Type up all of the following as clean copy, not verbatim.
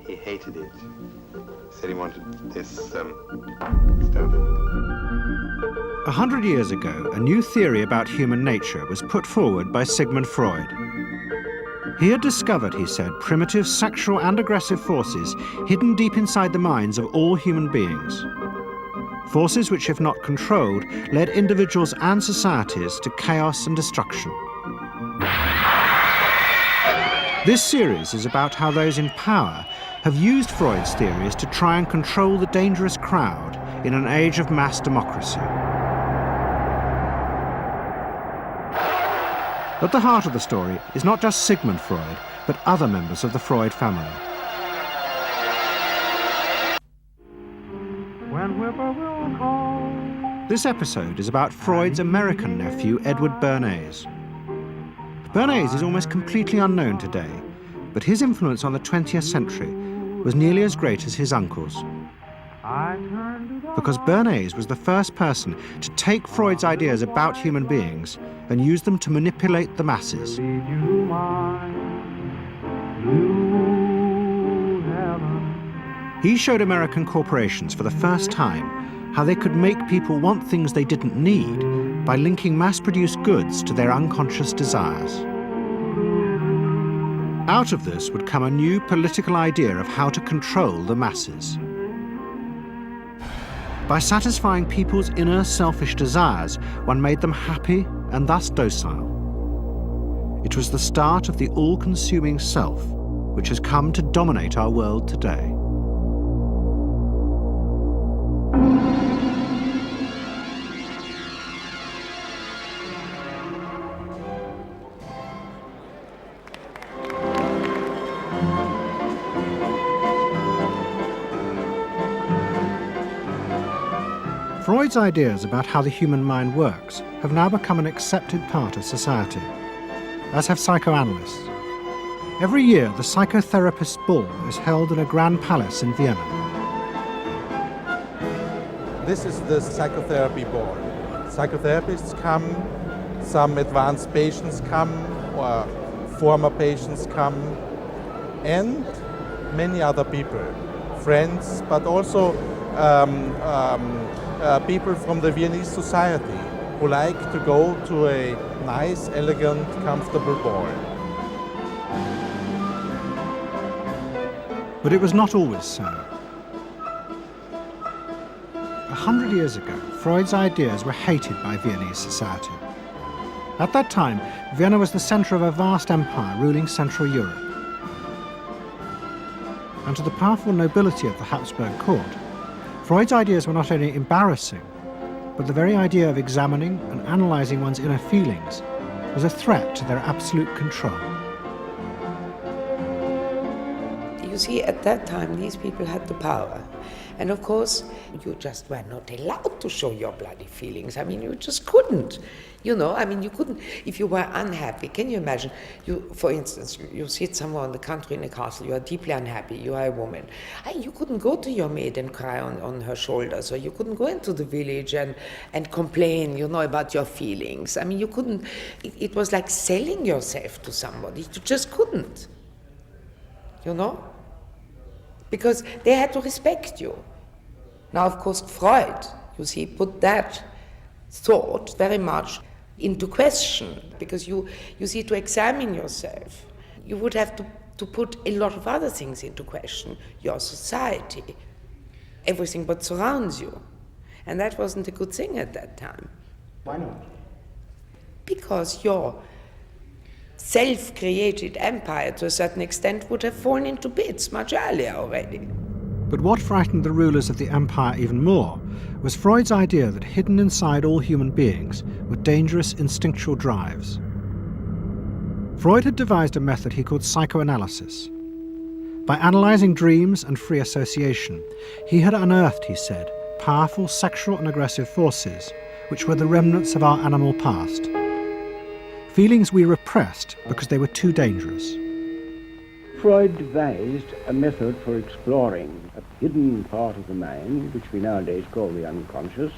He hated it. Said he wanted this stuff. 100 years ago, a new theory about human nature was put forward by Sigmund Freud. He had discovered, he said, primitive sexual and aggressive forces hidden deep inside the minds of all human beings. Forces which, if not controlled, led individuals and societies to chaos and destruction. This series is about how those in power have used Freud's theories to try and control the dangerous crowd in an age of mass democracy. At the heart of the story is not just Sigmund Freud, but other members of the Freud family. This episode is about Freud's American nephew, Edward Bernays. Bernays is almost completely unknown today, but his influence on the 20th century was nearly as great as his uncle's. Because Bernays was the first person to take Freud's ideas about human beings and use them to manipulate the masses. He showed American corporations for the first time how they could make people want things they didn't need by linking mass-produced goods to their unconscious desires. Out of this would come a new political idea of how to control the masses. By satisfying people's inner selfish desires, one made them happy and thus docile. It was the start of the all-consuming self, which has come to dominate our world today. Freud's ideas about how the human mind works have now become an accepted part of society, as have psychoanalysts. Every year, the Psychotherapist's Ball is held in a grand palace in Vienna. This is the psychotherapy ball. Psychotherapists come, some advanced patients come, or former patients come, and many other people, friends, but also people from the Viennese society who like to go to a nice, elegant, comfortable ball. But it was not always so. 100 years ago, Freud's ideas were hated by Viennese society. At that time, Vienna was the center of a vast empire ruling Central Europe. And to the powerful nobility of the Habsburg court, Freud's ideas were not only embarrassing, but the very idea of examining and analyzing one's inner feelings was a threat to their absolute control. You see, at that time, these people had the power. And of course, you just were not allowed to show your bloody feelings. I mean, you just couldn't. You know, I mean, you couldn't, if you were unhappy. Can you imagine, for instance, you sit somewhere in the country in a castle, you are deeply unhappy, you are a woman. You couldn't go to your maid and cry on her shoulders, or you couldn't go into the village and complain, you know, about your feelings. I mean, you couldn't, it was like selling yourself to somebody. You just couldn't, you know? Because they had to respect you. Now, of course, Freud, you see, put that thought very much into question, because you see, to examine yourself, you would have to put a lot of other things into question, your society, everything what surrounds you. And that wasn't a good thing at that time. Why not? Because your self-created empire, to a certain extent, would have fallen into bits much earlier already. But what frightened the rulers of the empire even more was Freud's idea that hidden inside all human beings were dangerous instinctual drives. Freud had devised a method he called psychoanalysis. By analyzing dreams and free association, he had unearthed, he said, powerful sexual and aggressive forces, which were the remnants of our animal past. Feelings we repressed because they were too dangerous. Freud devised a method for exploring a hidden part of the mind, which we nowadays call the unconscious,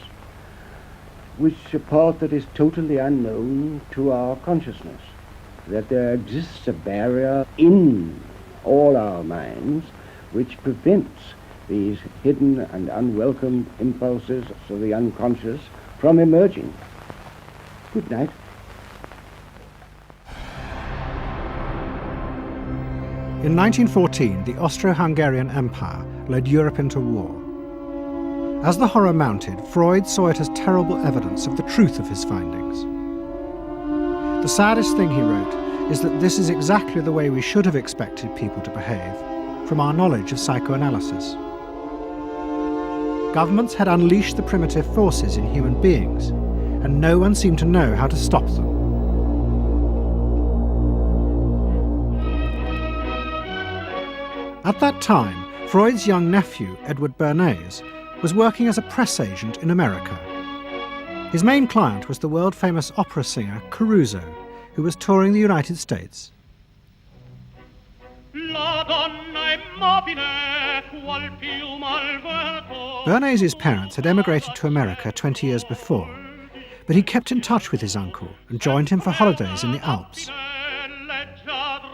which is a part that is totally unknown to our consciousness, that there exists a barrier in all our minds, which prevents these hidden and unwelcome impulses of the unconscious from emerging. Good night. In 1914, the Austro-Hungarian Empire led Europe into war. As the horror mounted, Freud saw it as terrible evidence of the truth of his findings. The saddest thing, he wrote, is that this is exactly the way we should have expected people to behave, from our knowledge of psychoanalysis. Governments had unleashed the primitive forces in human beings, and no one seemed to know how to stop them. At that time, Freud's young nephew, Edward Bernays, was working as a press agent in America. His main client was the world-famous opera singer Caruso, who was touring the United States. Bernays' parents had emigrated to America 20 years before, but he kept in touch with his uncle and joined him for holidays in the Alps.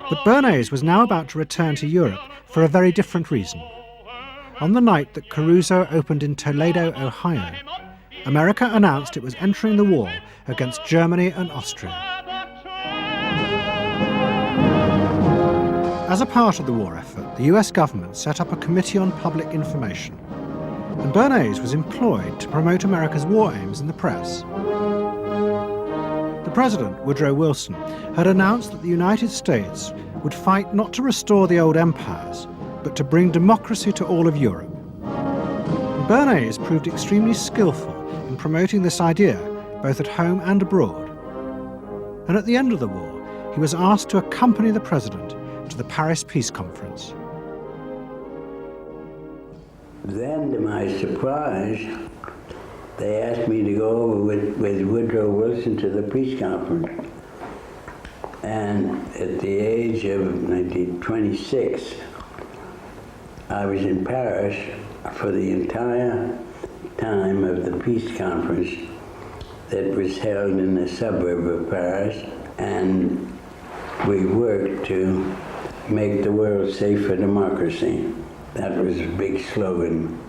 But Bernays was now about to return to Europe for a very different reason. On the night that Caruso opened in Toledo, Ohio, America announced it was entering the war against Germany and Austria. As a part of the war effort, the US government set up a Committee on Public Information, and Bernays was employed to promote America's war aims in the press. The President, Woodrow Wilson, had announced that the United States would fight not to restore the old empires, but to bring democracy to all of Europe. And Bernays proved extremely skillful in promoting this idea, both at home and abroad. And at the end of the war, he was asked to accompany the President to the Paris Peace Conference. Then, to my surprise, they asked me to go over with Woodrow Wilson to the peace conference. And at the age of 26, I was in Paris for the entire time of the peace conference that was held in the suburb of Paris, and we worked to make the world safe for democracy. That was a big slogan.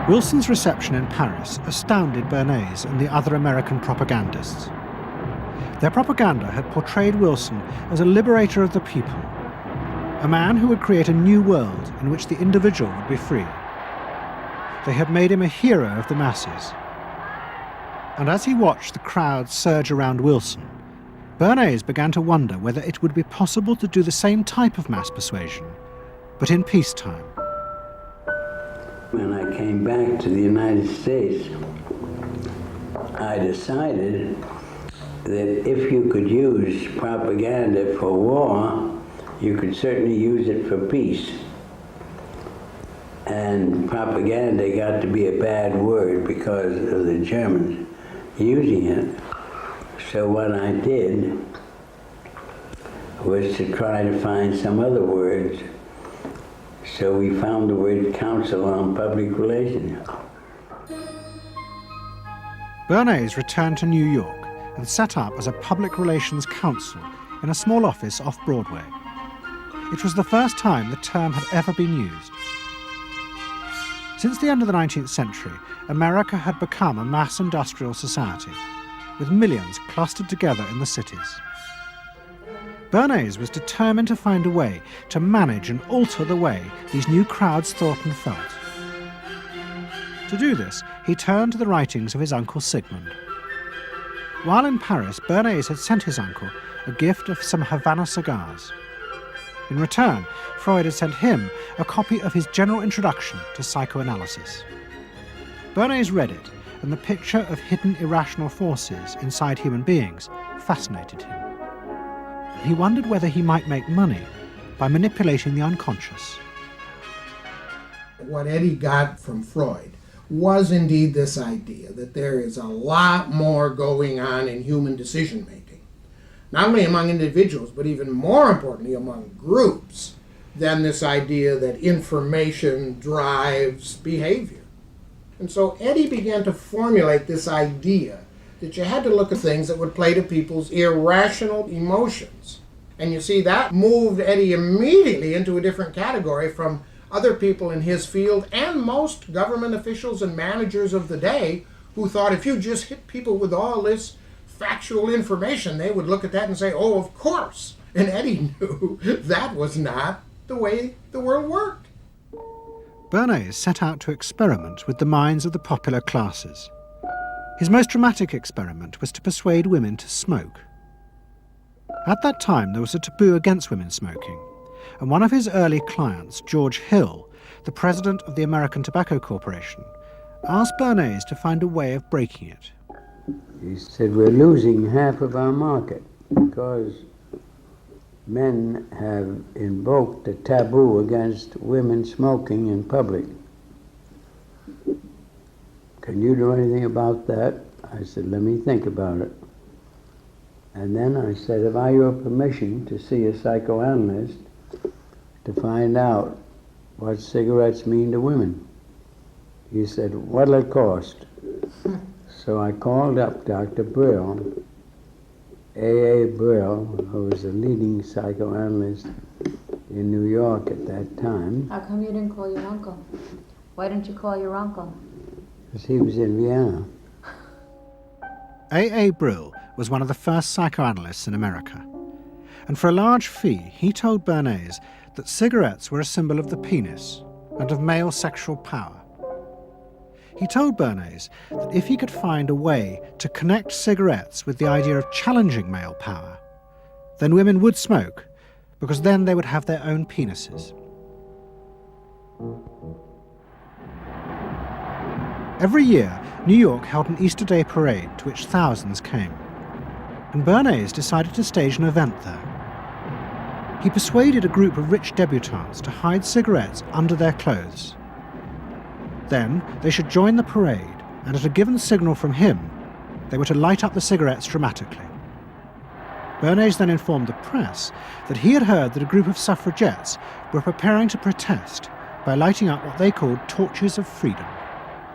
Wilson's reception in Paris astounded Bernays and the other American propagandists. Their propaganda had portrayed Wilson as a liberator of the people, a man who would create a new world in which the individual would be free. They had made him a hero of the masses. And as he watched the crowd surge around Wilson, Bernays began to wonder whether it would be possible to do the same type of mass persuasion, but in peacetime. When I came back to the United States, I decided that if you could use propaganda for war, you could certainly use it for peace. And propaganda got to be a bad word because of the Germans using it. So what I did was to try to find some other words. So we found the word Council on Public Relations. Bernays returned to New York and set up as a public relations counsel in a small office off Broadway. It was the first time the term had ever been used. Since the end of the 19th century, America had become a mass industrial society, with millions clustered together in the cities. Bernays was determined to find a way to manage and alter the way these new crowds thought and felt. To do this, he turned to the writings of his uncle Sigmund. While in Paris, Bernays had sent his uncle a gift of some Havana cigars. In return, Freud had sent him a copy of his general introduction to psychoanalysis. Bernays read it, and the picture of hidden irrational forces inside human beings fascinated him. He wondered whether he might make money by manipulating the unconscious. What Eddie got from Freud was indeed this idea that there is a lot more going on in human decision-making, not only among individuals, but even more importantly among groups, than this idea that information drives behavior. And so Eddie began to formulate this idea that you had to look at things that would play to people's irrational emotions And you see, that moved Eddie immediately into a different category from other people in his field and most government officials and managers of the day who thought if you just hit people with all this factual information, they would look at that and say, oh, of course. And Eddie knew that was not the way the world worked. Bernays set out to experiment with the minds of the popular classes. His most dramatic experiment was to persuade women to smoke. At that time, there was a taboo against women smoking, and one of his early clients, George Hill, the president of the American Tobacco Corporation, asked Bernays to find a way of breaking it. He said, we're losing half of our market because men have invoked a taboo against women smoking in public. Can you do anything about that? I said, let me think about it. And then I said, have I your permission to see a psychoanalyst to find out what cigarettes mean to women? He said, what'll it cost? So I called up Dr. Brill, A.A. Brill, who was a leading psychoanalyst in New York at that time. How come you didn't call your uncle? Why didn't you call your uncle? Because he was in Vienna. A.A. Brill was one of the first psychoanalysts in America, and for a large fee he told Bernays that cigarettes were a symbol of the penis and of male sexual power. He told Bernays that if he could find a way to connect cigarettes with the idea of challenging male power, then women would smoke, because then they would have their own penises. Every year, New York held an Easter Day parade to which thousands came, and Bernays decided to stage an event there. He persuaded a group of rich debutantes to hide cigarettes under their clothes. Then they should join the parade, and at a given signal from him, they were to light up the cigarettes dramatically. Bernays then informed the press that he had heard that a group of suffragettes were preparing to protest by lighting up what they called torches of freedom.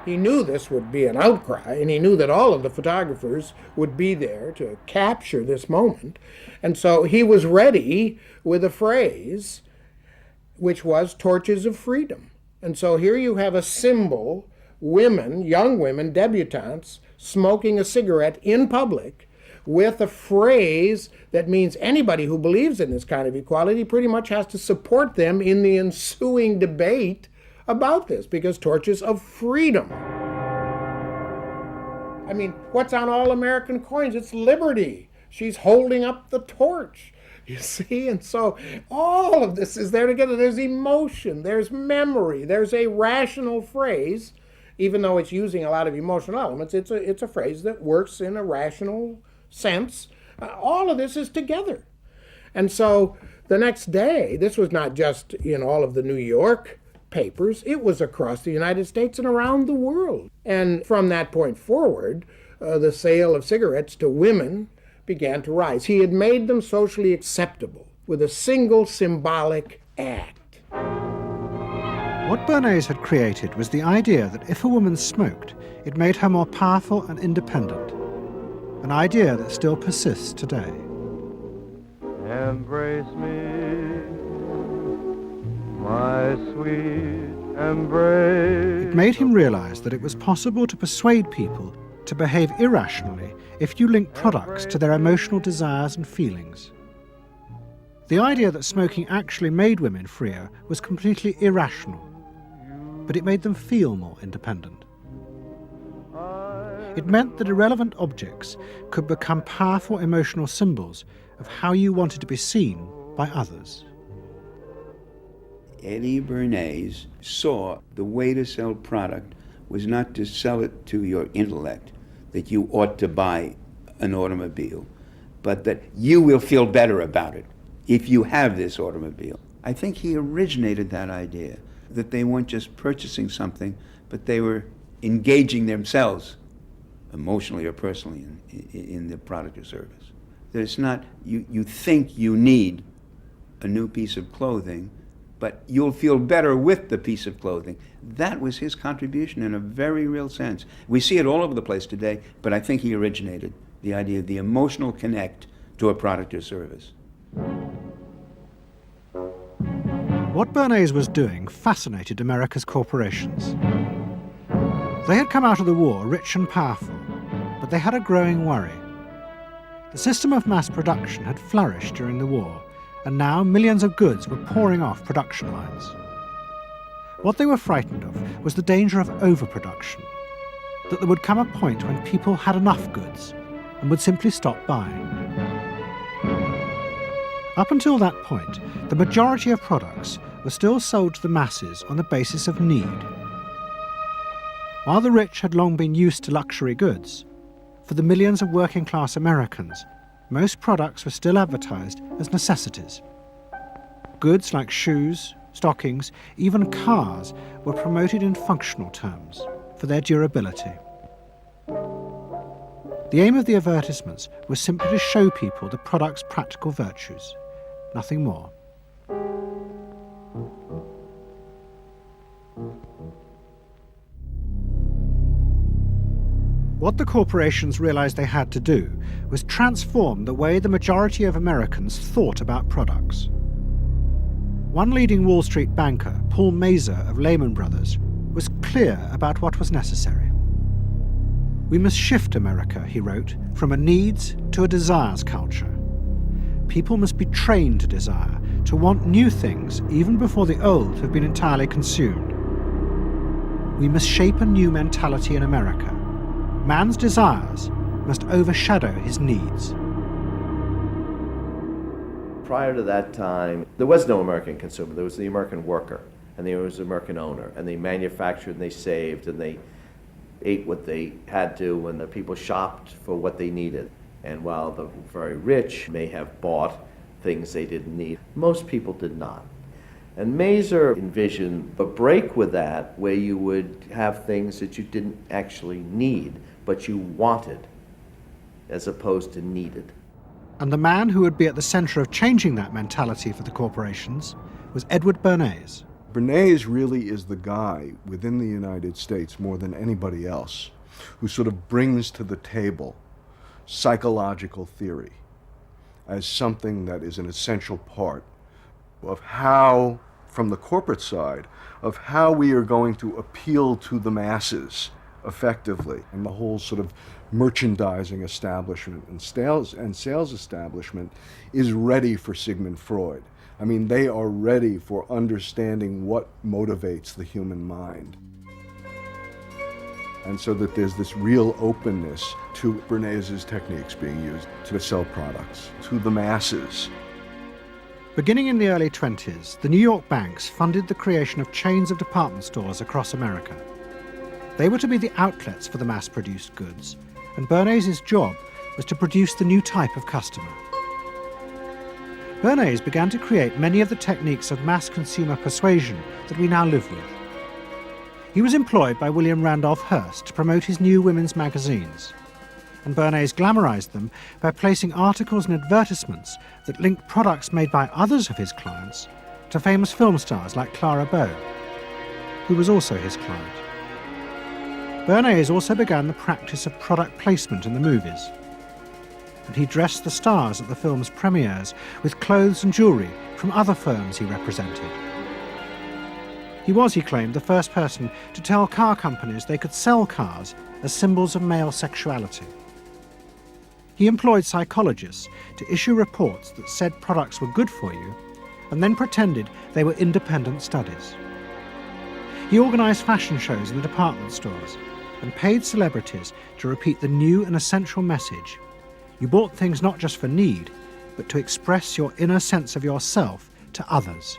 He knew this would be an outcry, and he knew that all of the photographers would be there to capture this moment. And so he was ready with a phrase, which was torches of freedom. And so here you have a symbol, women, young women, debutantes, smoking a cigarette in public with a phrase that means anybody who believes in this kind of equality pretty much has to support them in the ensuing debate about this, because torches of freedom. I mean, what's on all American coins? It's liberty. She's holding up the torch. You see, and so all of this is there together. There's emotion, there's memory, there's a rational phrase, even though it's using a lot of emotional elements. It's a phrase that works in a rational sense. All of this is together. And so the next day, this was not just in all of the New York papers, it was across the United States and around the world. And from that point forward, the sale of cigarettes to women began to rise. He had made them socially acceptable with a single symbolic act. What Bernays had created was the idea that if a woman smoked, it made her more powerful and independent, an idea that still persists today. Embrace me, my sweet embrace. It made him realize that it was possible to persuade people to behave irrationally if you link products to their emotional desires and feelings. The idea that smoking actually made women freer was completely irrational, but it made them feel more independent. It meant that irrelevant objects could become powerful emotional symbols of how you wanted to be seen by others. Eddie Bernays saw the way to sell product was not to sell it to your intellect, that you ought to buy an automobile, but that you will feel better about it if you have this automobile. I think he originated that idea, that they weren't just purchasing something, but they were engaging themselves emotionally or personally in the product or service. That it's not, you think you need a new piece of clothing, but you'll feel better with the piece of clothing. That was his contribution in a very real sense. We see it all over the place today, but I think he originated the idea of the emotional connect to a product or service. What Bernays was doing fascinated America's corporations. They had come out of the war rich and powerful, but they had a growing worry. The system of mass production had flourished during the war, and now millions of goods were pouring off production lines. What they were frightened of was the danger of overproduction, that there would come a point when people had enough goods and would simply stop buying. Up until that point, the majority of products were still sold to the masses on the basis of need. While the rich had long been used to luxury goods, for the millions of working-class Americans, most products were still advertised as necessities. Goods like shoes, stockings, even cars were promoted in functional terms for their durability. The aim of the advertisements was simply to show people the product's practical virtues, nothing more. What the corporations realized they had to do was transform the way the majority of Americans thought about products. One leading Wall Street banker, Paul Mazur of Lehman Brothers, was clear about what was necessary. "We must shift America," he wrote, "from a needs to a desires culture. People must be trained to desire, to want new things even before the old have been entirely consumed. We must shape a new mentality in America. Man's desires must overshadow his needs." Prior to that time, there was no American consumer. There was the American worker, and there was the American owner, and they manufactured and they saved and they ate what they had to, and the people shopped for what they needed. And while the very rich may have bought things they didn't need, most people did not. And Mazur envisioned a break with that, where you would have things that you didn't actually need, but you wanted, as opposed to needed. And the man who would be at the center of changing that mentality for the corporations was Edward Bernays. Bernays really is the guy within the United States, more than anybody else, who sort of brings to the table psychological theory as something that is an essential part of how, from the corporate side, of how we are going to appeal to the masses effectively. And the whole sort of merchandising establishment and sales establishment is ready for Sigmund Freud. I mean, they are ready for understanding what motivates the human mind. And so that there's this real openness to Bernays' techniques being used to sell products to the masses. Beginning in the early 20s, the New York banks funded the creation of chains of department stores across America. They were to be the outlets for the mass-produced goods, and Bernays' job was to produce the new type of customer. Bernays began to create many of the techniques of mass consumer persuasion that we now live with. He was employed by William Randolph Hearst to promote his new women's magazines, and Bernays glamorized them by placing articles and advertisements that linked products made by others of his clients to famous film stars like Clara Bow, who was also his client. Bernays also began the practice of product placement in the movies, and he dressed the stars at the film's premieres with clothes and jewelry from other firms he represented. He was, he claimed, the first person to tell car companies they could sell cars as symbols of male sexuality. He employed psychologists to issue reports that said products were good for you, and then pretended they were independent studies. He organized fashion shows in the department stores and paid celebrities to repeat the new and essential message: you bought things not just for need, but to express your inner sense of yourself to others.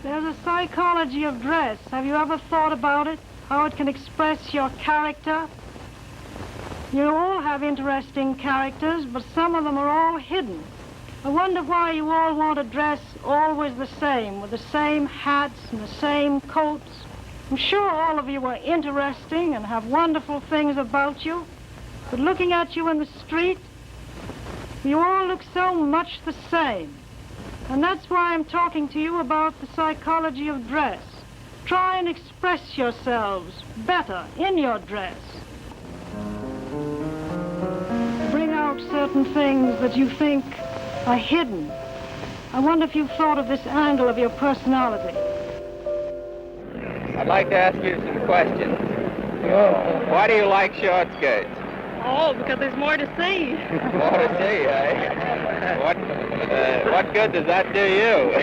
There's a psychology of dress. Have you ever thought about it? How it can express your character? You all have interesting characters, but some of them are all hidden. I wonder why you all want to dress always the same, with the same hats and the same coats. I'm sure all of you are interesting and have wonderful things about you, but looking at you in the street, you all look so much the same. And that's why I'm talking to you about the psychology of dress. Try and express yourselves better in your dress. Bring out certain things that you think are hidden. I wonder if you've thought of this angle of your personality. I'd like to ask you some questions. Why do you like short skirts? Oh, because there's more to see. More to see, eh? What good does that do you?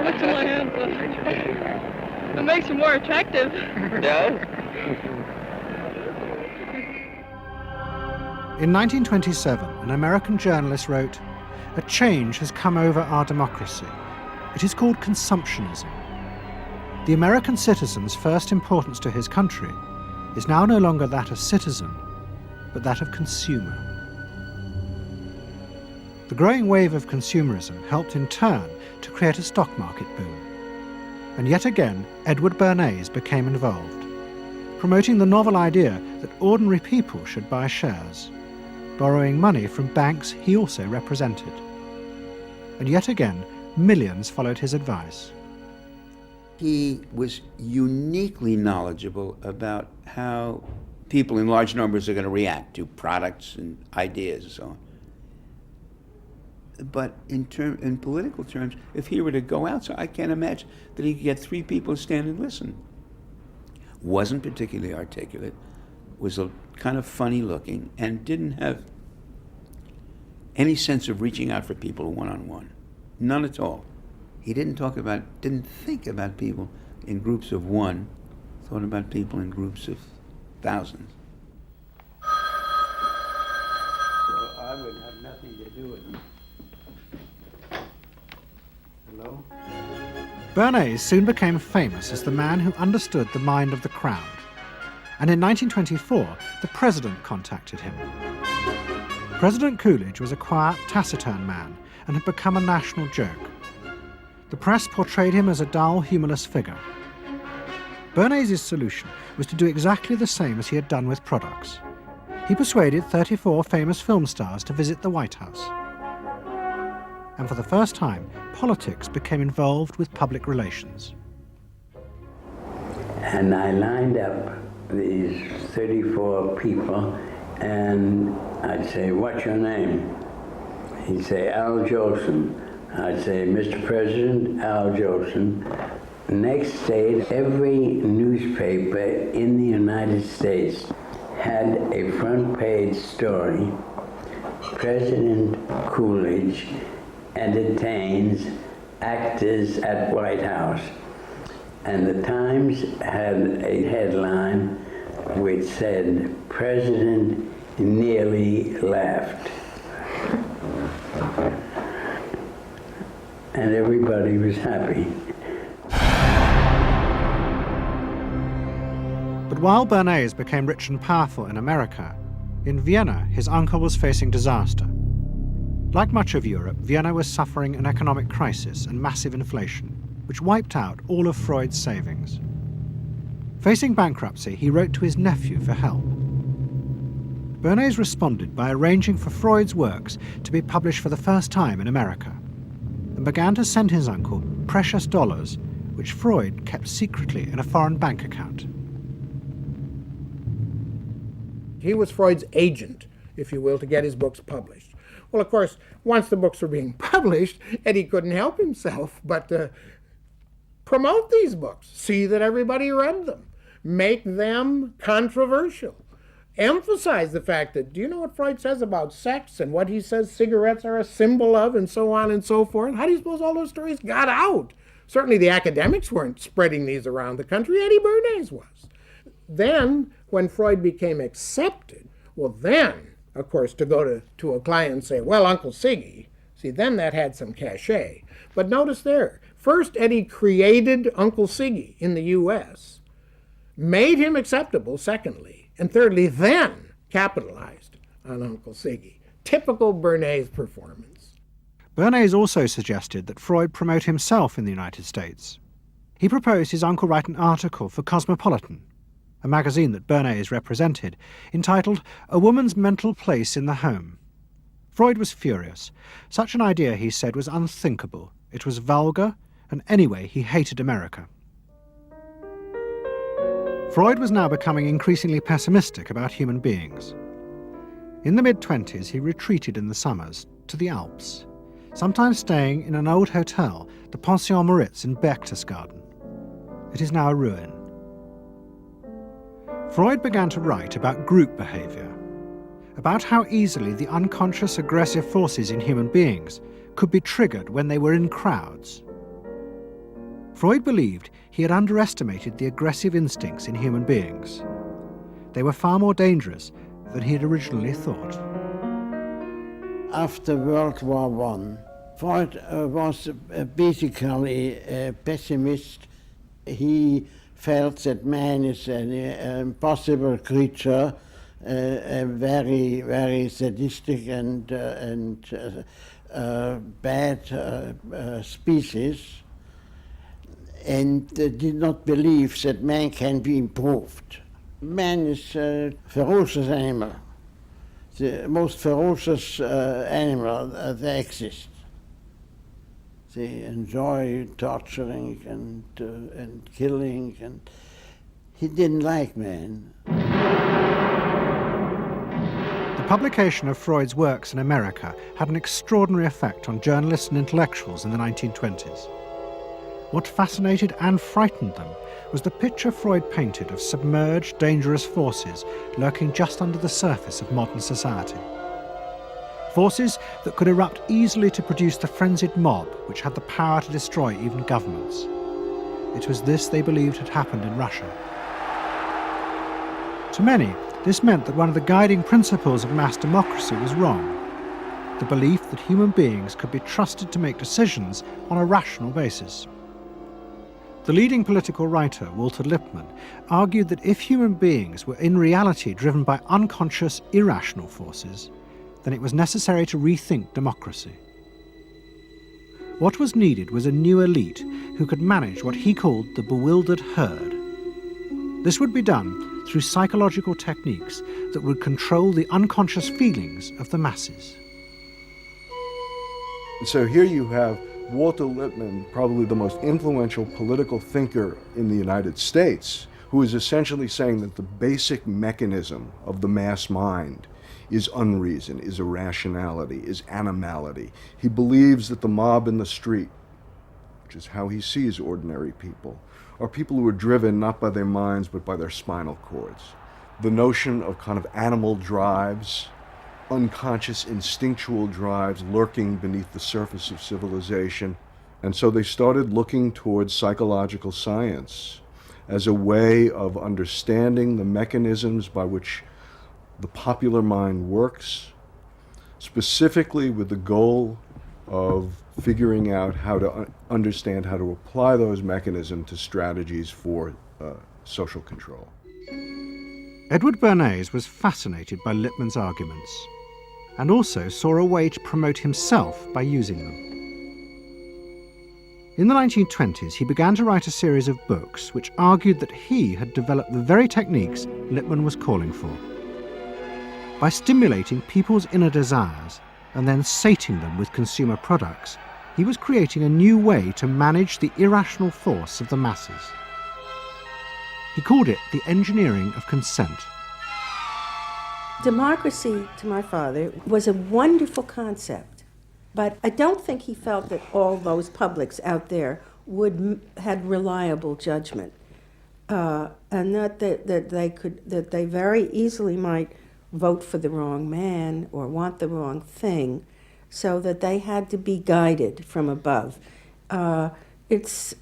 What's my answer? It makes you more attractive. It does? In 1927, an American journalist wrote, "A change has come over our democracy. It is called consumptionism. The American citizen's first importance to his country is now no longer that of citizen, but that of consumer." The growing wave of consumerism helped in turn to create a stock market boom. And yet again, Edward Bernays became involved, promoting the novel idea that ordinary people should buy shares, borrowing money from banks he also represented. And yet again, millions followed his advice. He was uniquely knowledgeable about how people in large numbers are going to react to products and ideas and so on. But in political terms, if he were to go out, so I can't imagine that he could get 3 people to stand and listen. Wasn't particularly articulate, was a kind of funny looking, and didn't have any sense of reaching out for people one-on-one. None at all. He didn't think about people in groups of one, thought about people in groups of thousands. So I would have nothing to do with them. Hello? Bernays soon became famous as the man who understood the mind of the crowd. And in 1924, the president contacted him. President Coolidge was a quiet, taciturn man and had become a national joke. The press portrayed him as a dull, humorless figure. Bernays' solution was to do exactly the same as he had done with products. He persuaded 34 famous film stars to visit the White House. And for the first time, politics became involved with public relations. And I lined up these 34 people, and I'd say, "What's your name?" He'd say, "Al Jolson." I'd say, "Mr. President, Al Jolson." Next day, every newspaper in the United States had a front page story. President Coolidge entertains actors at White House. And the Times had a headline which said, "President nearly laughed." And everybody was happy. But while Bernays became rich and powerful in America, in Vienna his uncle was facing disaster. Like much of Europe, Vienna was suffering an economic crisis and massive inflation, which wiped out all of Freud's savings. Facing bankruptcy, he wrote to his nephew for help. Bernays responded by arranging for Freud's works to be published for the first time in America, and began to send his uncle precious dollars, which Freud kept secretly in a foreign bank account. He was Freud's agent, if you will, to get his books published. Well, of course, once the books were being published, Eddie couldn't help himself but promote these books, see that everybody read them, make them controversial, emphasize the fact that, do you know what Freud says about sex and what he says cigarettes are a symbol of and so on and so forth? How do you suppose all those stories got out? Certainly the academics weren't spreading these around the country. Eddie Bernays was. Then, when Freud became accepted, well then, of course, to go to a client and say, "Well, Uncle Siggy," see, then that had some cachet. But notice there, first Eddie created Uncle Siggy in the U.S., made him acceptable, secondly, and thirdly, then capitalized on Uncle Siggy. Typical Bernays performance. Bernays also suggested that Freud promote himself in the United States. He proposed his uncle write an article for Cosmopolitan, a magazine that Bernays represented, entitled "A Woman's Mental Place in the Home." Freud was furious. Such an idea, he said, was unthinkable. It was vulgar, and anyway, he hated America. Freud was now becoming increasingly pessimistic about human beings. In the mid-20s, he retreated in the summers to the Alps, sometimes staying in an old hotel, the Pension Moritz in Berchtesgaden. It is now a ruin. Freud began to write about group behavior, about how easily the unconscious aggressive forces in human beings could be triggered when they were in crowds. Freud believed he had underestimated the aggressive instincts in human beings. They were far more dangerous than he had originally thought. After World War I, Freud was basically a pessimist. He felt that man is an impossible creature, a very, very sadistic and bad species, and did not believe that man can be improved. Man is a ferocious animal, the most ferocious animal that exists. They enjoy torturing and killing, and he didn't like man. The publication of Freud's works in America had an extraordinary effect on journalists and intellectuals in the 1920s. What fascinated and frightened them was the picture Freud painted of submerged, dangerous forces lurking just under the surface of modern society. Forces that could erupt easily to produce the frenzied mob which had the power to destroy even governments. It was this they believed had happened in Russia. To many, this meant that one of the guiding principles of mass democracy was wrong. The belief that human beings could be trusted to make decisions on a rational basis. The leading political writer, Walter Lippmann, argued that if human beings were in reality driven by unconscious, irrational forces, then it was necessary to rethink democracy. What was needed was a new elite who could manage what he called the bewildered herd. This would be done through psychological techniques that would control the unconscious feelings of the masses. So here you have Walter Lippmann, probably the most influential political thinker in the United States, who is essentially saying that the basic mechanism of the mass mind is unreason, is irrationality, is animality. He believes that the mob in the street, which is how he sees ordinary people, are people who are driven not by their minds but by their spinal cords. The notion of kind of animal drives, unconscious instinctual drives lurking beneath the surface of civilization. And so they started looking towards psychological science as a way of understanding the mechanisms by which the popular mind works, specifically with the goal of figuring out how to understand how to apply those mechanisms to strategies for social control. Edward Bernays was fascinated by Lippmann's arguments and also saw a way to promote himself by using them. In the 1920s, he began to write a series of books which argued that he had developed the very techniques Lippmann was calling for. By stimulating people's inner desires and then sating them with consumer products, he was creating a new way to manage the irrational force of the masses. He called it the engineering of consent. Democracy, to my father, was a wonderful concept, but I don't think he felt that all those publics out there had reliable judgment, and that they very easily might vote for the wrong man or want the wrong thing, so that they had to be guided from above. It's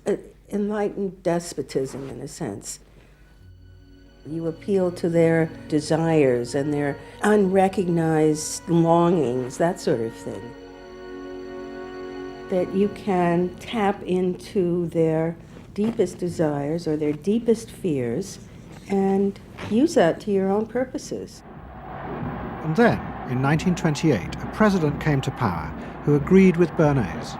enlightened despotism in a sense. You appeal to their desires and their unrecognized longings, that sort of thing. That you can tap into their deepest desires or their deepest fears and use that to your own purposes. And then, in 1928, a president came to power who agreed with Bernays.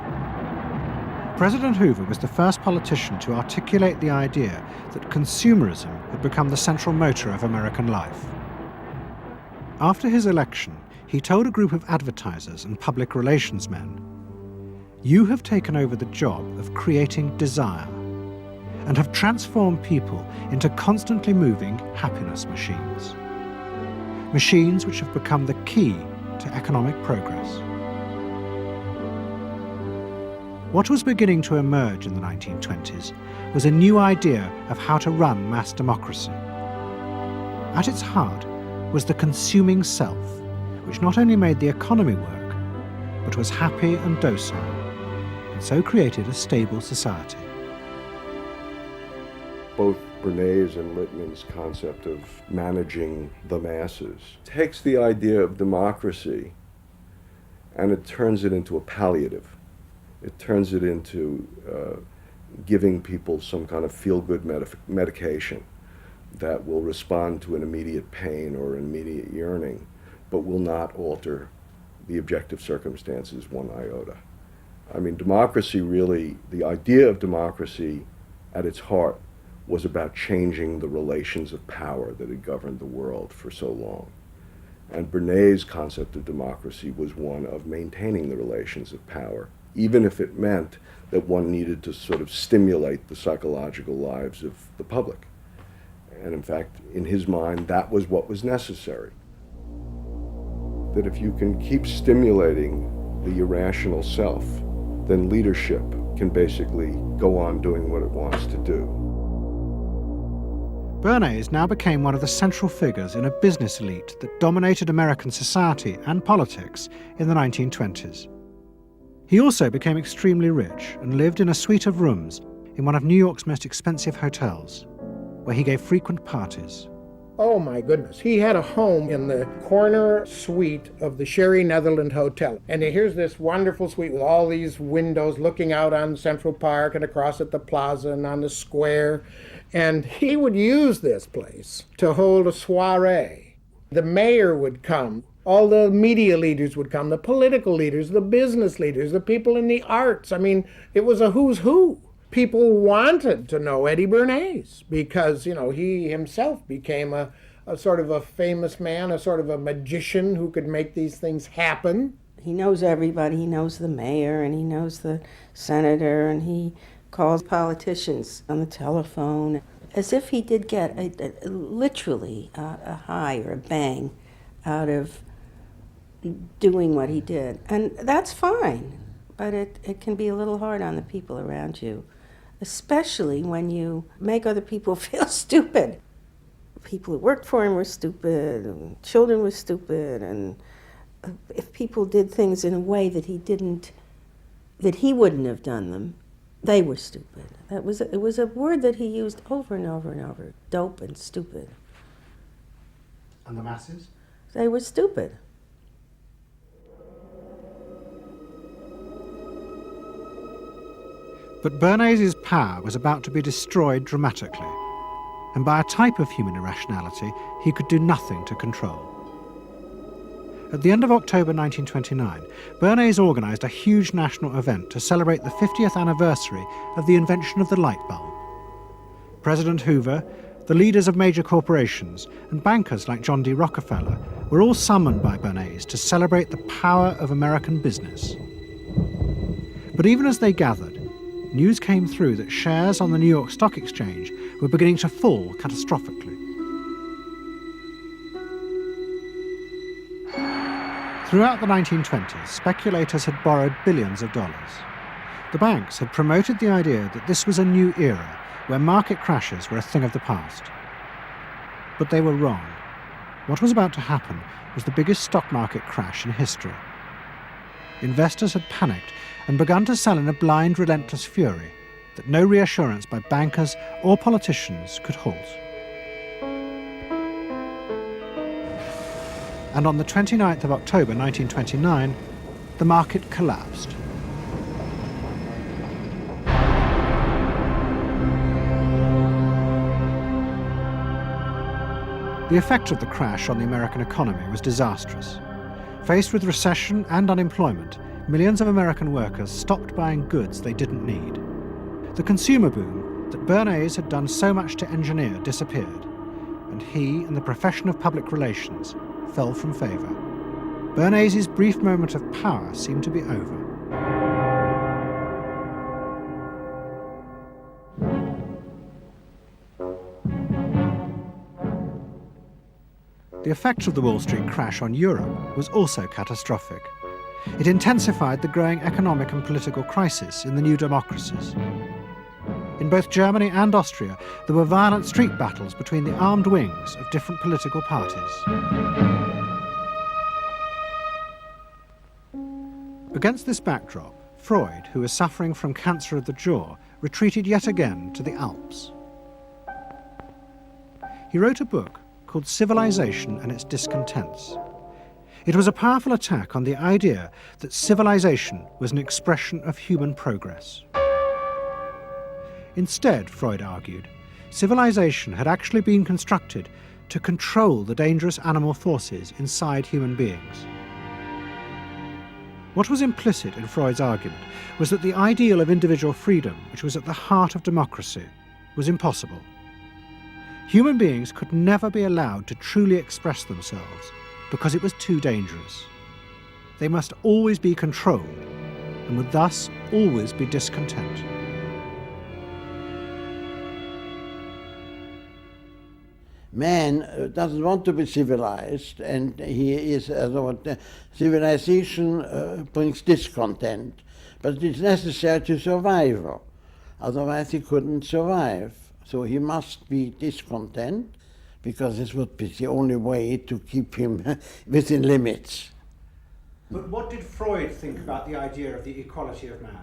President Hoover was the first politician to articulate the idea that consumerism had become the central motor of American life. After his election, he told a group of advertisers and public relations men, "You have taken over the job of creating desire and have transformed people into constantly moving happiness machines. Machines which have become the key to economic progress." What was beginning to emerge in the 1920s was a new idea of how to run mass democracy. At its heart was the consuming self, which not only made the economy work, but was happy and docile, and so created a stable society. Both Bernays and Littman's concept of managing the masses takes the idea of democracy and it turns it into a palliative. It turns it into giving people some kind of feel-good medication that will respond to an immediate pain or an immediate yearning, but will not alter the objective circumstances one iota. I mean, democracy really, the idea of democracy at its heart was about changing the relations of power that had governed the world for so long. And Bernays' concept of democracy was one of maintaining the relations of power, even if it meant that one needed to sort of stimulate the psychological lives of the public. And in fact, in his mind, that was what was necessary. That if you can keep stimulating the irrational self, then leadership can basically go on doing what it wants to do. Bernays now became one of the central figures in a business elite that dominated American society and politics in the 1920s. He also became extremely rich and lived in a suite of rooms in one of New York's most expensive hotels, where he gave frequent parties. Oh my goodness. He had a home in the corner suite of the Sherry Netherland Hotel. And here's this wonderful suite with all these windows looking out on Central Park and across at the plaza and on the square. And he would use this place to hold a soiree. The mayor would come. All the media leaders would come, the political leaders, the business leaders, the people in the arts. I mean, it was a who's who. People wanted to know Eddie Bernays because, you know, he himself became a sort of a famous man, a sort of a magician who could make these things happen. He knows everybody. He knows the mayor and he knows the senator and he calls politicians on the telephone as if he did get literally a high or a bang out of doing what he did. And that's fine, but it can be a little hard on the people around you, especially when you make other people feel stupid. People who worked for him were stupid, and children were stupid, and if people did things in a way that he wouldn't have done them, they were stupid. It was a word that he used over and over and over, dope and stupid. And the masses? They were stupid. But Bernays' power was about to be destroyed dramatically, and by a type of human irrationality he could do nothing to control. At the end of October 1929, Bernays organised a huge national event to celebrate the 50th anniversary of the invention of the light bulb. President Hoover, the leaders of major corporations, and bankers like John D. Rockefeller were all summoned by Bernays to celebrate the power of American business. But even as they gathered, news came through that shares on the New York Stock Exchange were beginning to fall catastrophically. Throughout the 1920s, speculators had borrowed billions of dollars. The banks had promoted the idea that this was a new era where market crashes were a thing of the past. But they were wrong. What was about to happen was the biggest stock market crash in history. Investors had panicked and begun to sell in a blind, relentless fury that no reassurance by bankers or politicians could halt. And on the 29th of October 1929, the market collapsed. The effect of the crash on the American economy was disastrous. Faced with recession and unemployment, millions of American workers stopped buying goods they didn't need. The consumer boom that Bernays had done so much to engineer disappeared, and he and the profession of public relations fell from favour. Bernays' brief moment of power seemed to be over. The effect of the Wall Street crash on Europe was also catastrophic. It intensified the growing economic and political crisis in the new democracies. In both Germany and Austria, there were violent street battles between the armed wings of different political parties. Against this backdrop, Freud, who was suffering from cancer of the jaw, retreated yet again to the Alps. He wrote a book called Civilization and Its Discontents. It was a powerful attack on the idea that civilization was an expression of human progress. Instead, Freud argued, civilization had actually been constructed to control the dangerous animal forces inside human beings. What was implicit in Freud's argument was that the ideal of individual freedom, which was at the heart of democracy, was impossible. Human beings could never be allowed to truly express themselves because it was too dangerous. They must always be controlled and would thus always be discontent. Man doesn't want to be civilized, and he is, civilization brings discontent, but it's necessary to survival. Otherwise he couldn't survive. So he must be discontent, because this would be the only way to keep him within limits. But what did Freud think about the idea of the equality of man?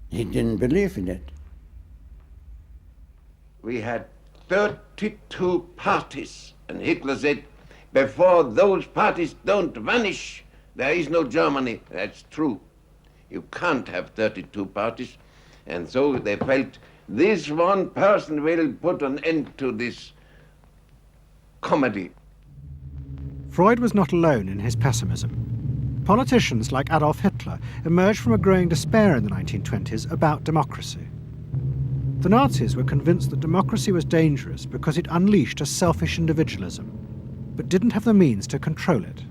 He didn't believe in it. We had 32 parties, and Hitler said, before those parties don't vanish, there is no Germany. That's true. You can't have 32 parties. And so they felt this one person will put an end to this comedy. Freud was not alone in his pessimism. Politicians like Adolf Hitler emerged from a growing despair in the 1920s about democracy. The Nazis were convinced that democracy was dangerous because it unleashed a selfish individualism, but didn't have the means to control it.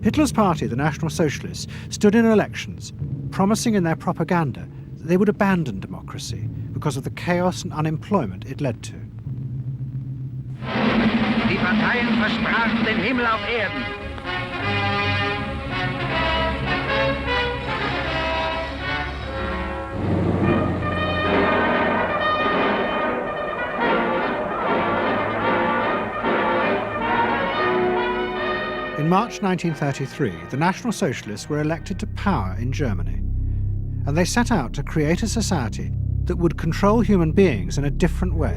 Hitler's party, the National Socialists, stood in elections, promising in their propaganda that they would abandon democracy because of the chaos and unemployment it led to. Die Parteien versprachen den Himmel auf Erden. In March 1933, the National Socialists were elected to power in Germany, and they set out to create a society that would control human beings in a different way.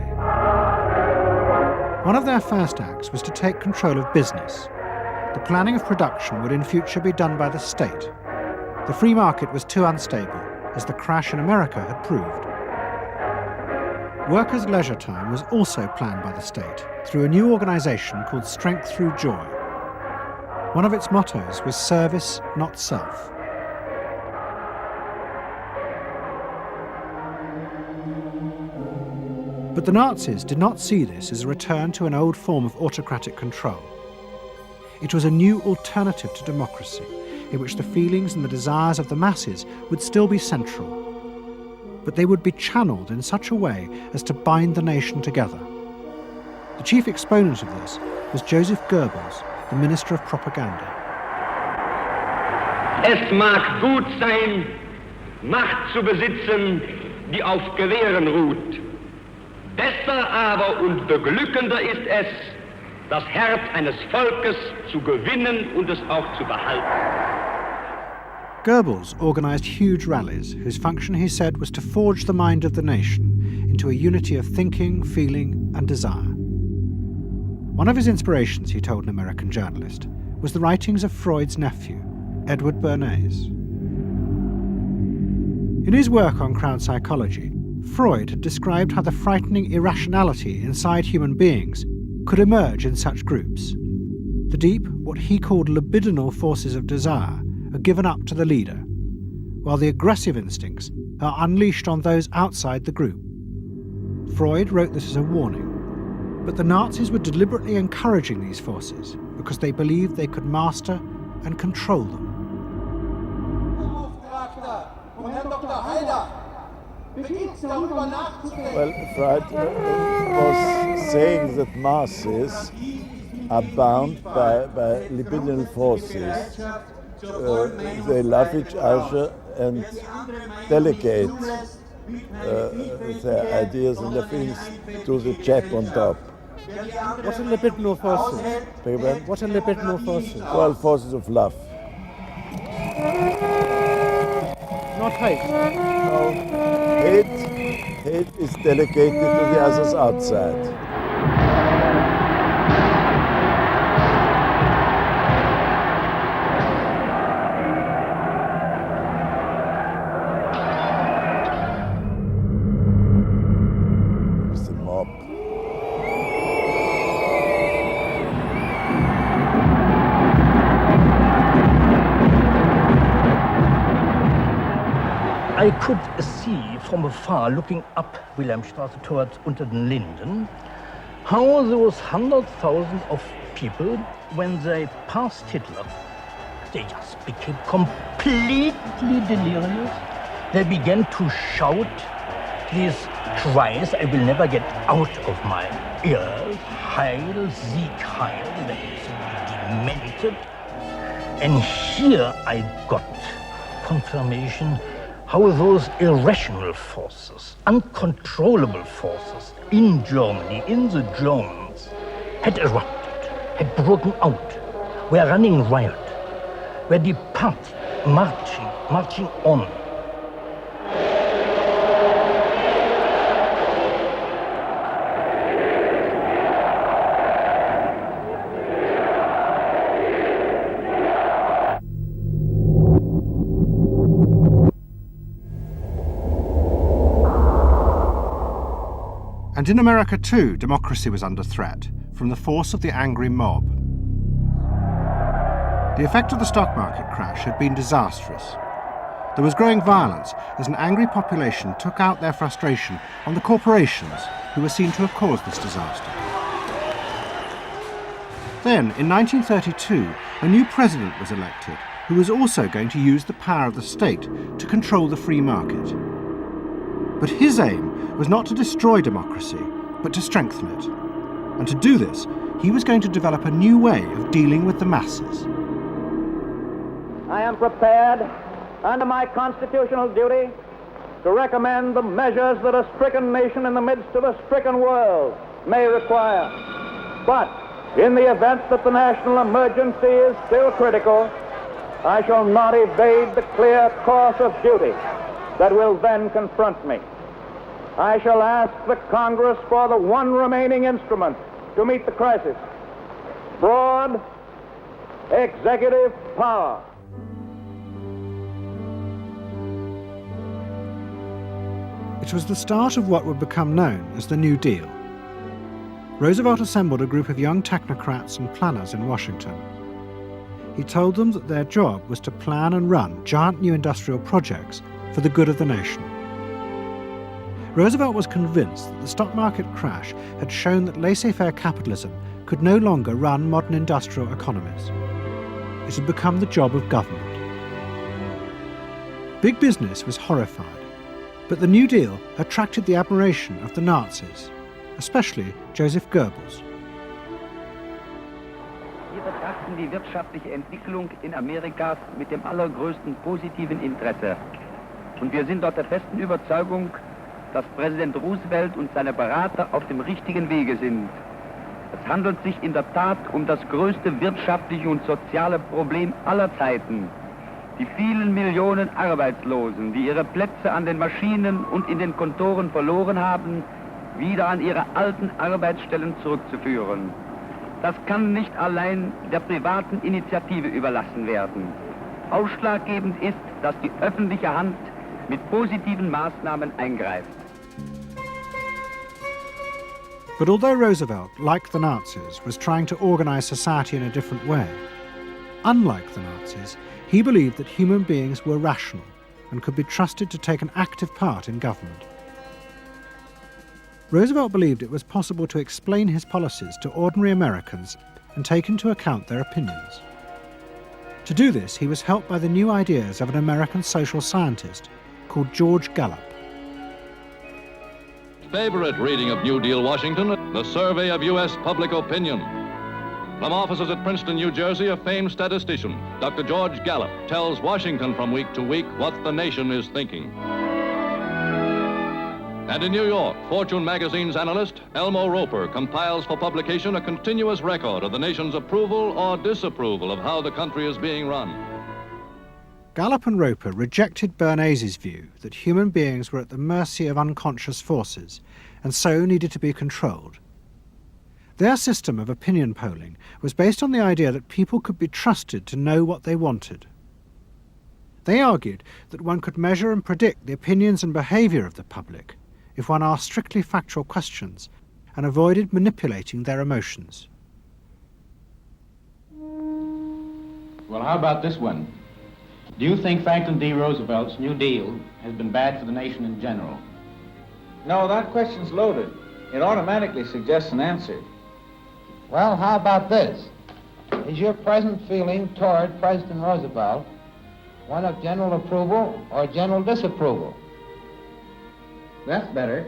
One of their first acts was to take control of business. The planning of production would in future be done by the state. The free market was too unstable, as the crash in America had proved. Workers' leisure time was also planned by the state through a new organization called Strength Through Joy. One of its mottos was service, not self. But the Nazis did not see this as a return to an old form of autocratic control. It was a new alternative to democracy, in which the feelings and the desires of the masses would still be central, but they would be channeled in such a way as to bind the nation together. The chief exponent of this was Joseph Goebbels, the Minister of Propaganda. Es mag gut sein, Macht zu besitzen, die auf Gewehren ruht. Besser aber und beglückender ist es, das Herz eines Volkes zu gewinnen und es auch zu behalten. Goebbels organized huge rallies whose function, he said, was to forge the mind of the nation into a unity of thinking, feeling, and desire. One of his inspirations, he told an American journalist, was the writings of Freud's nephew, Edward Bernays. In his work on crowd psychology, Freud had described how the frightening irrationality inside human beings could emerge in such groups. The deep, what he called libidinal forces of desire, are given up to the leader, while the aggressive instincts are unleashed on those outside the group. Freud wrote this as a warning, but the Nazis were deliberately encouraging these forces because they believed they could master and control them. Well, Freud was saying that masses are bound by libidinal forces. They love each other and delegate their ideas and their feelings to the chap on top. What are libidinal forces? What are libidinal forces? Well, forces of love. Not hate. No, hate is delegated to the others outside. It's the mob. I could see from afar, looking up Wilhelmstraße towards Unter den Linden, how those 100,000 of people, when they passed Hitler, they just became completely delirious. They began to shout these cries I will never get out of my ears. Heil, Sieg, Heil. They were demented. And here I got confirmation how those irrational forces, uncontrollable forces in Germany, in the Germans, had erupted, had broken out, were running riot, were departing, marching on. And in America too, democracy was under threat from the force of the angry mob. The effect of the stock market crash had been disastrous. There was growing violence as an angry population took out their frustration on the corporations who were seen to have caused this disaster. Then, in 1932, a new president was elected who was also going to use the power of the state to control the free market. But his aim was not to destroy democracy, but to strengthen it. And to do this, he was going to develop a new way of dealing with the masses. I am prepared, under my constitutional duty, to recommend the measures that a stricken nation in the midst of a stricken world may require. But in the event that the national emergency is still critical, I shall not evade the clear course of duty that will then confront me. I shall ask the Congress for the one remaining instrument to meet the crisis: broad executive power. It was the start of what would become known as the New Deal. Roosevelt assembled a group of young technocrats and planners in Washington. He told them that their job was to plan and run giant new industrial projects for the good of the nation. Roosevelt was convinced that the stock market crash had shown that laissez-faire capitalism could no longer run modern industrial economies. It had become the job of government. Big business was horrified, but the New Deal attracted the admiration of the Nazis, especially Joseph Goebbels. Wir betrachten die wirtschaftliche Entwicklung in Amerika mit dem allergrößten positiven Interesse. Und wir sind dort der festen Überzeugung, dass Präsident Roosevelt und seine Berater auf dem richtigen Wege sind. Es handelt sich in der Tat um das größte wirtschaftliche und soziale Problem aller Zeiten. Die vielen Millionen Arbeitslosen, die ihre Plätze an den Maschinen und in den Kontoren verloren haben, wieder an ihre alten Arbeitsstellen zurückzuführen. Das kann nicht allein der privaten Initiative überlassen werden. Ausschlaggebend ist, dass die öffentliche Hand mit positiven Maßnahmen eingreift. But although Roosevelt, like the Nazis, was trying to organize society in a different way, unlike the Nazis, he believed that human beings were rational and could be trusted to take an active part in government. Roosevelt believed it was possible to explain his policies to ordinary Americans and take into account their opinions. To do this, he was helped by the new ideas of an American social scientist called George Gallup. Favorite reading of New Deal Washington, the survey of U.S. public opinion. From offices at Princeton, New Jersey, a famed statistician, Dr. George Gallup, tells Washington from week to week what the nation is thinking. And in New York, Fortune magazine's analyst, Elmo Roper, compiles for publication a continuous record of the nation's approval or disapproval of how the country is being run. Gallup and Roper rejected Bernays' view that human beings were at the mercy of unconscious forces and so needed to be controlled. Their system of opinion polling was based on the idea that people could be trusted to know what they wanted. They argued that one could measure and predict the opinions and behaviour of the public if one asked strictly factual questions and avoided manipulating their emotions. Well, how about this one? Do you think Franklin D. Roosevelt's New Deal has been bad for the nation in general? No, that question's loaded. It automatically suggests an answer. Well, how about this? Is your present feeling toward President Roosevelt one of general approval or general disapproval? That's better.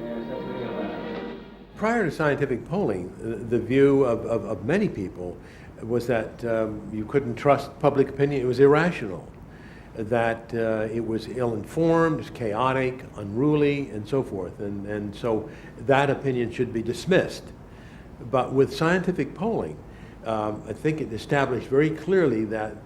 Prior to scientific polling, the view of many people was that you couldn't trust public opinion. It was irrational, that it was ill-informed, it was chaotic, unruly, and so forth. And so that opinion should be dismissed. But with scientific polling, I think it established very clearly that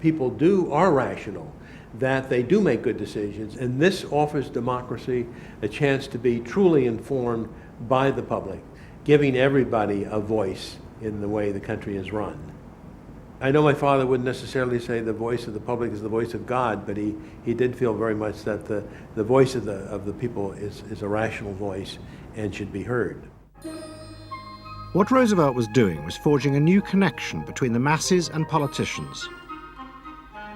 people are rational, that they do make good decisions, and this offers democracy a chance to be truly informed by the public, giving everybody a voice in the way the country is run. I know my father wouldn't necessarily say the voice of the public is the voice of God, but he did feel very much that the voice of the people is a rational voice and should be heard. What Roosevelt was doing was forging a new connection between the masses and politicians.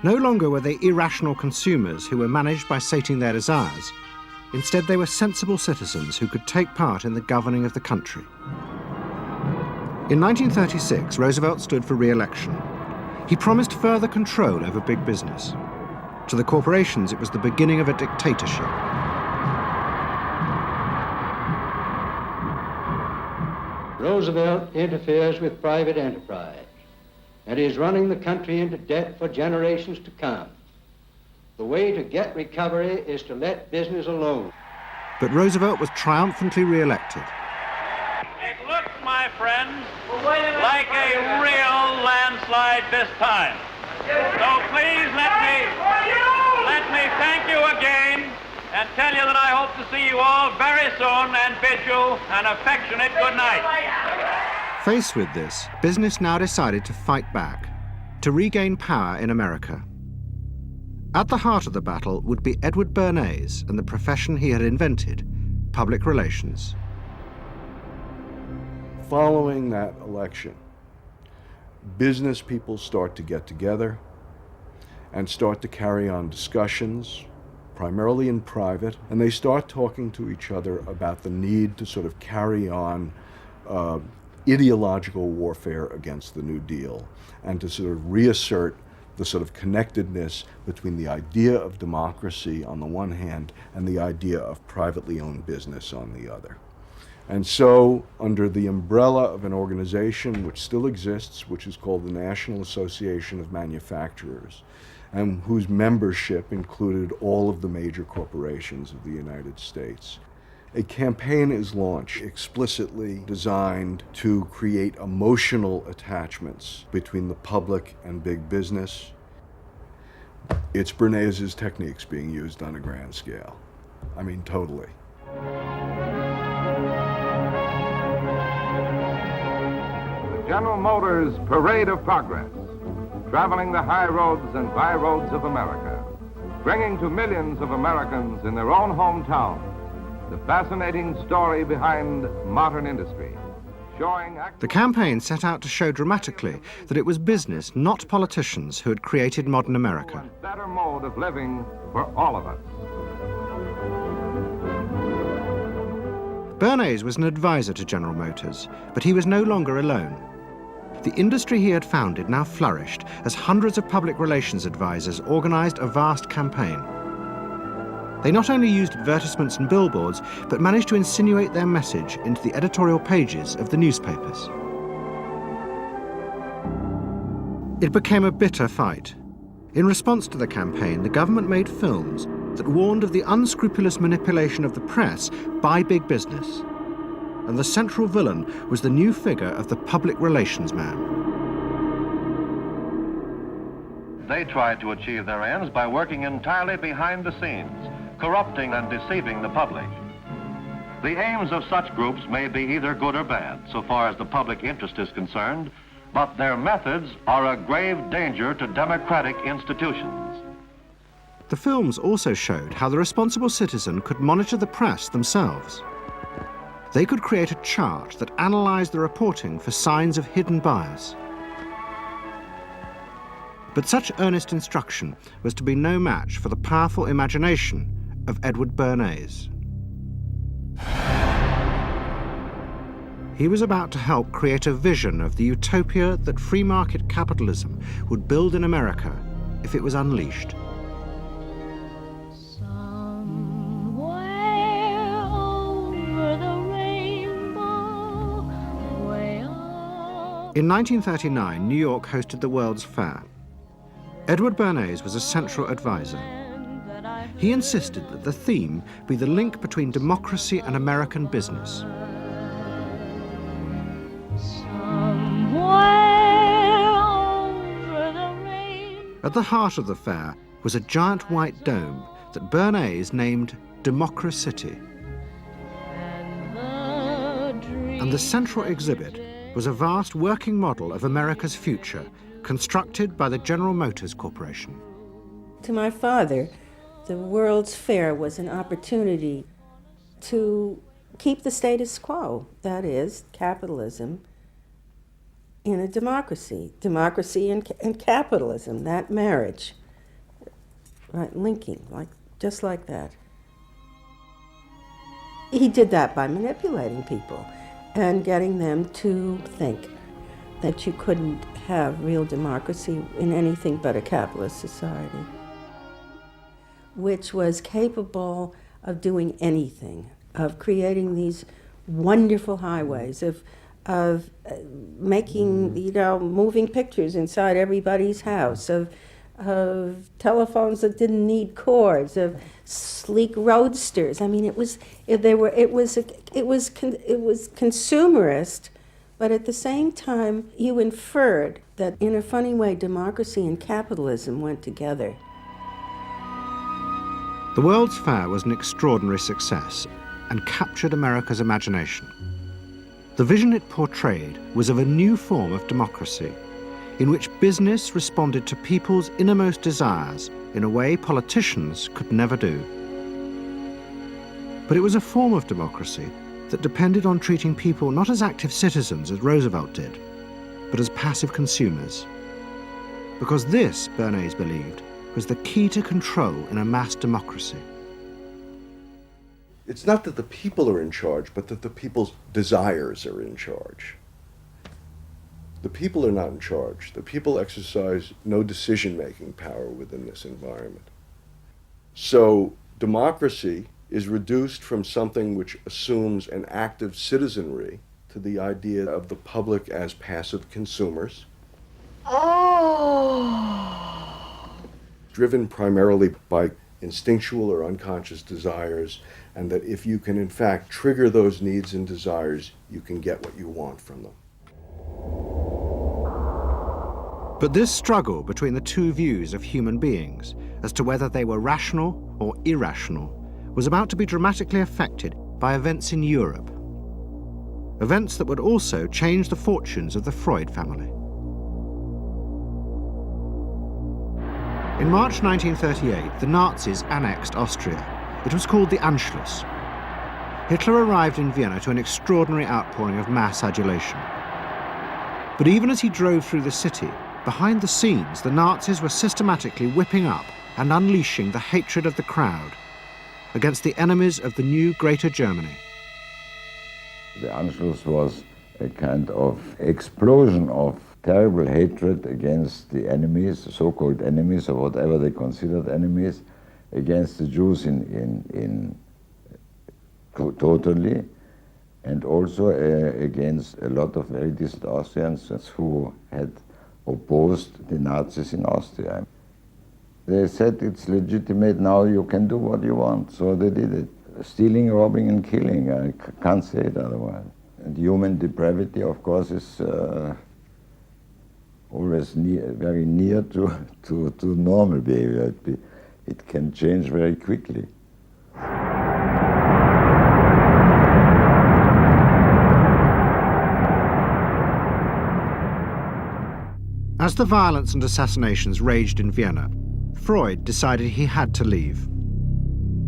No longer were they irrational consumers who were managed by sating their desires. Instead, they were sensible citizens who could take part in the governing of the country. In 1936, Roosevelt stood for re-election. He promised further control over big business. To the corporations, it was the beginning of a dictatorship. Roosevelt interferes with private enterprise and is running the country into debt for generations to come. The way to get recovery is to let business alone. But Roosevelt was triumphantly re-elected. It looks, my friends, like a real landslide this time. So please let me thank you again and tell you that I hope to see you all very soon and bid you an affectionate good night. Faced with this, business now decided to fight back, to regain power in America. At the heart of the battle would be Edward Bernays and the profession he had invented, public relations. Following that election, business people start to get together and start to carry on discussions, primarily in private, and they start talking to each other about the need to sort of carry on ideological warfare against the New Deal and to sort of reassert the sort of connectedness between the idea of democracy on the one hand and the idea of privately owned business on the other. And so, under the umbrella of an organization which still exists, which is called the National Association of Manufacturers, and whose membership included all of the major corporations of the United States, a campaign is launched explicitly designed to create emotional attachments between the public and big business. It's Bernays' techniques being used on a grand scale. I mean, totally. General Motors Parade of Progress, traveling the high roads and by roads of America, bringing to millions of Americans in their own hometown the fascinating story behind modern industry, showing... The campaign set out to show dramatically that it was business, not politicians, who had created modern America. Better mode of living for all of us. Bernays was an advisor to General Motors, but he was no longer alone. The industry he had founded now flourished as hundreds of public relations advisors organized a vast campaign. They not only used advertisements and billboards, but managed to insinuate their message into the editorial pages of the newspapers. It became a bitter fight. In response to the campaign, the government made films that warned of the unscrupulous manipulation of the press by big business. And the central villain was the new figure of the public relations man. They tried to achieve their ends by working entirely behind the scenes, corrupting and deceiving the public. The aims of such groups may be either good or bad, so far as the public interest is concerned, but their methods are a grave danger to democratic institutions. The films also showed how the responsible citizen could monitor the press themselves. They could create a chart that analyzed the reporting for signs of hidden bias. But such earnest instruction was to be no match for the powerful imagination of Edward Bernays. He was about to help create a vision of the utopia that free market capitalism would build in America if it was unleashed. In 1939, New York hosted the World's Fair. Edward Bernays was a central advisor. He insisted that the theme be the link between democracy and American business. At the heart of the fair was a giant white dome that Bernays named Democracity. And the central exhibit was a vast working model of America's future, constructed by the General Motors Corporation. To my father, the World's Fair was an opportunity to keep the status quo, that is, capitalism, in a democracy. Democracy and capitalism, that marriage, right, linking, just like that. He did that by manipulating people and getting them to think that you couldn't have real democracy in anything but a capitalist society, which was capable of doing anything, of creating these wonderful highways, of making, moving pictures inside everybody's house, of telephones that didn't need cords, of sleek roadsters. I mean, it was consumerist, but at the same time, you inferred that in a funny way, democracy and capitalism went together. The World's Fair was an extraordinary success and captured America's imagination. The vision it portrayed was of a new form of democracy, in which business responded to people's innermost desires in a way politicians could never do. But it was a form of democracy that depended on treating people not as active citizens, as Roosevelt did, but as passive consumers. Because this, Bernays believed, was the key to control in a mass democracy. It's not that the people are in charge, but that the people's desires are in charge. The people are not in charge. The people exercise no decision-making power within this environment. So democracy is reduced from something which assumes an active citizenry to the idea of the public as passive consumers. Driven primarily by instinctual or unconscious desires, and that if you can in fact trigger those needs and desires, you can get what you want from them. But this struggle between the two views of human beings as to whether they were rational or irrational was about to be dramatically affected by events in Europe. Events that would also change the fortunes of the Freud family. In March 1938, the Nazis annexed Austria. It was called the Anschluss. Hitler arrived in Vienna to an extraordinary outpouring of mass adulation. But even as he drove through the city, behind the scenes, the Nazis were systematically whipping up and unleashing the hatred of the crowd against the enemies of the new Greater Germany. The Anschluss was a kind of explosion of terrible hatred against the enemies, the so-called enemies, or whatever they considered enemies, against the Jews totally, and also against a lot of very decent Austrians who had opposed the Nazis in Austria. They said it's legitimate, now you can do what you want, so they did it. Stealing, robbing and killing, I can't say it otherwise. And human depravity, of course, is always very near to normal behavior. It can change very quickly. As the violence and assassinations raged in Vienna, Freud decided he had to leave.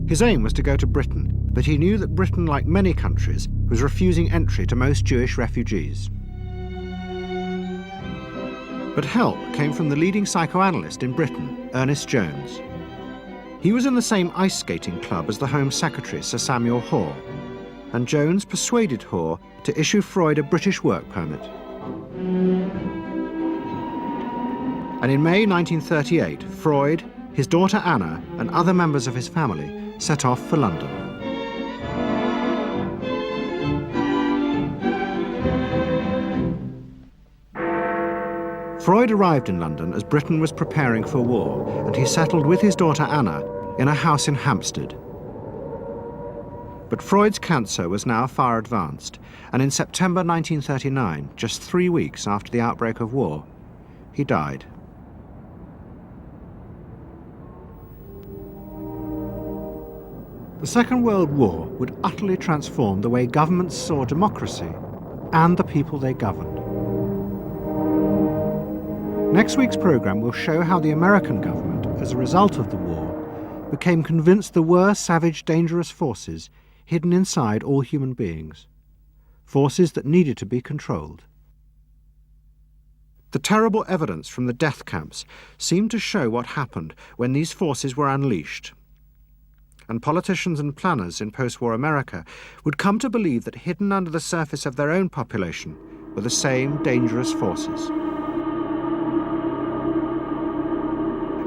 His aim was to go to Britain, but he knew that Britain, like many countries, was refusing entry to most Jewish refugees. But help came from the leading psychoanalyst in Britain, Ernest Jones. He was in the same ice skating club as the Home Secretary, Sir Samuel Hoare, and Jones persuaded Hoare to issue Freud a British work permit. And in May 1938, Freud, his daughter Anna, and other members of his family set off for London. Freud arrived in London as Britain was preparing for war, and he settled with his daughter Anna in a house in Hampstead. But Freud's cancer was now far advanced, and in September 1939, just 3 weeks after the outbreak of war, he died. The Second World War would utterly transform the way governments saw democracy and the people they governed. Next week's programme will show how the American government, as a result of the war, became convinced there were savage, dangerous forces hidden inside all human beings, forces that needed to be controlled. The terrible evidence from the death camps seemed to show what happened when these forces were unleashed. And politicians and planners in post-war America would come to believe that hidden under the surface of their own population were the same dangerous forces.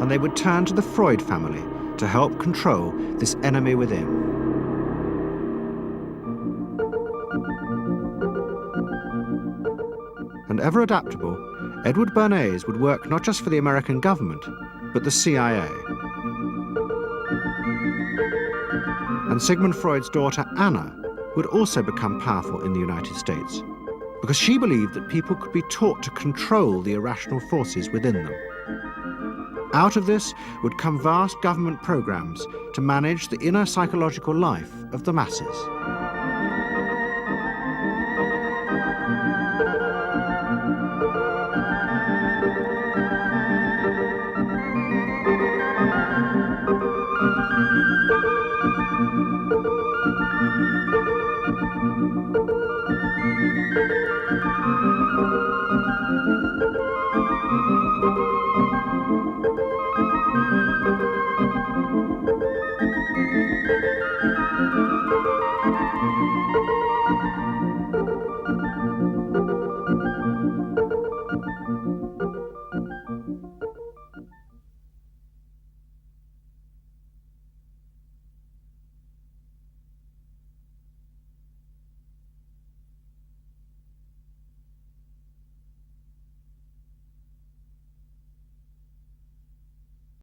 And they would turn to the Freud family to help control this enemy within. And ever adaptable, Edward Bernays would work not just for the American government, but the CIA. And Sigmund Freud's daughter, Anna, would also become powerful in the United States because she believed that people could be taught to control the irrational forces within them. Out of this would come vast government programs to manage the inner psychological life of the masses.